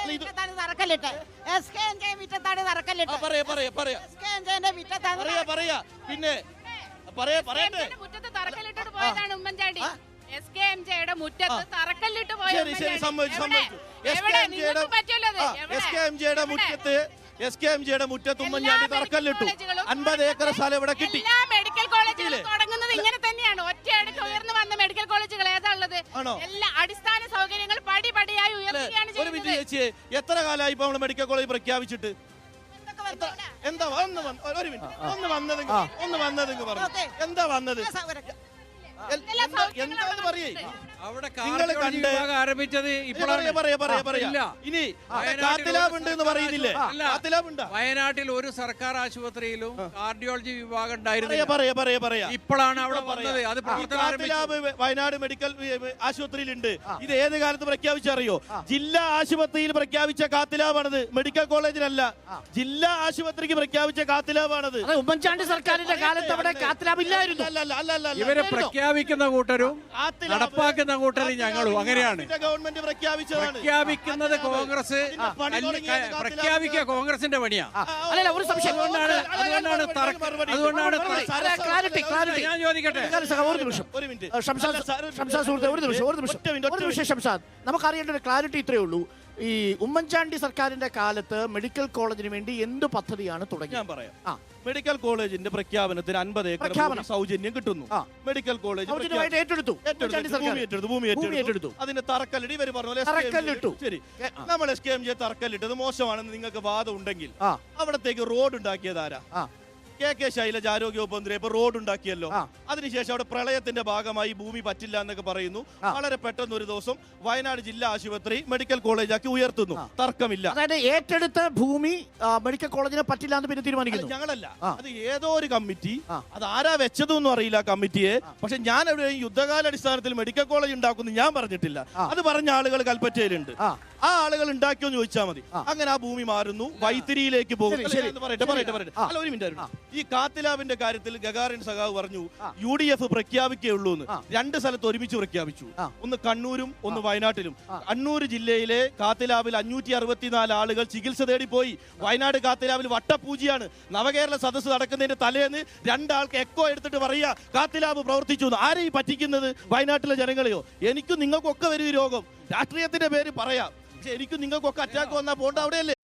പിന്നെ മുറ്റത്ത് തറക്കല്ലിട്ടിട്ട് പോയതാണ് ഉമ്മൻചാണ്ടി. SKMJ-യുടെ മുറ്റത്ത് തറക്കല്ലിട്ട് പോയ SKMJ-യുടെ മുറ്റത്ത് ഉമ്മൻചാണ്ടി തറക്കല്ലിട്ടു. 50 ഏക്കർ സ്ഥലം ഇവിടെ കിട്ടി. എല്ലാ മെഡിക്കൽ കോളേജുകളും തുടങ്ങുന്നത് ഇങ്ങനെ തന്നെയാണ്. ഒറ്റയടിക്ക് ഉയർന്നു വന്ന മെഡിക്കൽ കോളേജുകൾ ഏതാ ഉള്ളത്? എല്ലാ അടിസ്ഥാന സൗകര്യങ്ങൾ പടിപടിയായി ഉയർത്തുകയാണ് ഒരു മിനിറ്റ് ചേച്ചി, എത്ര കാലമായി ഇപ്പൊ നമ്മള് മെഡിക്കൽ കോളേജ് പ്രഖ്യാപിച്ചിട്ട്? എന്താ ഒരു മിനിറ്റ് ഒന്ന് വന്നതെങ്കിൽ പറഞ്ഞു എന്താ വന്നത്? എന്താന്ന് പറയേ അവിടെ നിങ്ങൾ കണ്ട് ആരംഭിച്ചത് ഇനി കാത്തിലാബുണ്ട് എന്ന് പറയുന്നില്ലേ? വയനാട്ടിൽ ഒരു സർക്കാർ ആശുപത്രിയിലും കാർഡിയോളജി വിഭാഗം ഉണ്ടായിരുന്നു. പറയാ ഇപ്പോഴാണ് അവിടെ വന്നത്. അത് കാത്തിലാബ് വയനാട് മെഡിക്കൽ ആശുപത്രിയിലുണ്ട്. ഇത് ഏത് കാലത്ത് പ്രഖ്യാപിച്ചറിയോ? ജില്ലാ ആശുപത്രിയിൽ പ്രഖ്യാപിച്ച കാത്തിലാബാണത്, മെഡിക്കൽ കോളേജിലല്ല. ജില്ലാ ആശുപത്രിക്ക് പ്രഖ്യാപിച്ച കാത്തിലാബാണത്. ഉമ്മൻചാണ്ടി സർക്കാരിന്റെ കാലത്ത് അവിടെ കാത്തിലാബ് ഇല്ലായിരുന്നു. ഇവരെ പ്രഖ്യാപിക്കുന്ന കൂട്ടരും നടപ്പാക്കുന്ന കൂട്ടരും ഞങ്ങളും അങ്ങനെയാണ്. ഗവൺമെന്റ് പ്രഖ്യാപിക്കുന്നത് കോൺഗ്രസ്, പ്രഖ്യാപിക്കുക കോൺഗ്രസിന്റെ പണിയാ. അല്ലല്ല, ഒരു സംശയം. അതുകൊണ്ടാണ് ഞാൻ ചോദിക്കട്ടെ ഷംസാദ്, നമുക്കറിയേണ്ട ഒരു ക്ലാരിറ്റി ഇത്രയേ ഉള്ളൂ. ഈ ഉമ്മൻചാണ്ടി സർക്കാരിന്റെ കാലത്ത് മെഡിക്കൽ കോളേജിന് വേണ്ടി എന്ത് പദ്ധതിയാണ് തുടങ്ങി? ഞാൻ പറയാം. മെഡിക്കൽ കോളേജിന്റെ പ്രഖ്യാപനത്തിന് 50 ഏക്കർ സൗജന്യം കിട്ടുന്നു. മെഡിക്കൽ കോളേജ് ഭൂമി ഏറ്റെടുത്തു. അതിന്റെ തറക്കല്ലിടി ഇവര് പറഞ്ഞു ശരി, നമ്മൾ SKMJ തറക്കല്ലിട്ടത് മോശമാണെന്ന് നിങ്ങൾക്ക് വാദം ഉണ്ടെങ്കിൽ അവിടത്തേക്ക് റോഡ് ഉണ്ടാക്കിയതാരാ? KK ശൈലജ ആരോഗ്യ വകുപ്പ് മന്ത്രി ഇപ്പൊ റോഡ് ഉണ്ടാക്കിയല്ലോ. അതിനുശേഷം അവിടെ പ്രളയത്തിന്റെ ഭാഗമായി ഭൂമി പറ്റില്ല എന്നൊക്കെ പറയുന്നു. വളരെ പെട്ടെന്ന് ഒരു ദിവസം വയനാട് ജില്ലാ ആശുപത്രി മെഡിക്കൽ കോളേജാക്കി ഉയർത്തുന്നു. തർക്കമില്ല. അതായത് ഏറ്റെടുത്ത ഭൂമി മെഡിക്കൽ കോളേജിനെ പറ്റില്ല എന്ന് പിന്നെ തീരുമാനിക്കുന്നു. ഞങ്ങളല്ല, അത് ഏതോ ഒരു കമ്മിറ്റി, അത് ആരാ വെച്ചതൊന്നും അറിയില്ല കമ്മിറ്റിയെ. പക്ഷെ ഞാൻ അവിടെ യുദ്ധകാലാടിസ്ഥാനത്തിൽ മെഡിക്കൽ കോളേജ് ഉണ്ടാക്കുന്നു ഞാൻ പറഞ്ഞിട്ടില്ല. അത് പറഞ്ഞ ആളുകൾ കൽപ്പറ്റയിലുണ്ട്. ആ ആളുകൾ ഉണ്ടാക്കിയോന്ന് ചോദിച്ചാൽ മതി. അങ്ങനെ ആ ഭൂമി മാറുന്നു, വൈത്തിരിയിലേക്ക് പോകുന്നു. അല്ല, ഒരു മിനിറ്റ്. ഈ കാത്തിലാബിന്റെ കാര്യത്തിൽ ഗഗാറിൻ സഖാവ് പറഞ്ഞു UDF പ്രഖ്യാപിക്കുകയുള്ളൂ എന്ന്. 2 സ്ഥലത്ത് ഒരുമിച്ച് പ്രഖ്യാപിച്ചു. ഒന്ന് കണ്ണൂരും ഒന്ന് വയനാട്ടിലും. കണ്ണൂർ ജില്ലയിലെ കാത്തിലാബിൽ 564 ആളുകൾ ചികിത്സ തേടി പോയി. വയനാട് കാത്തിലാബിൽ വട്ടപൂജയാണ്. നവകേരള സദസ്സ് നടക്കുന്നതിന്റെ തലേന്ന് 2 ആൾക്ക് എക്കോ എടുത്തിട്ട് പറയുക കാത്തിലാബ് പ്രവർത്തിച്ചു. ആരെയും പറ്റിക്കുന്നത്? വയനാട്ടിലെ ജനങ്ങളെയോ? എനിക്കും നിങ്ങൾക്കൊക്കെ വരും ഈ രോഗം. രാഷ്ട്രീയത്തിന്റെ പേര് പറയാം, പക്ഷെ എനിക്കും നിങ്ങൾക്കൊക്കെ അറ്റാക്ക് വന്നാൽ പോണ്ട അവിടെയല്ലേ?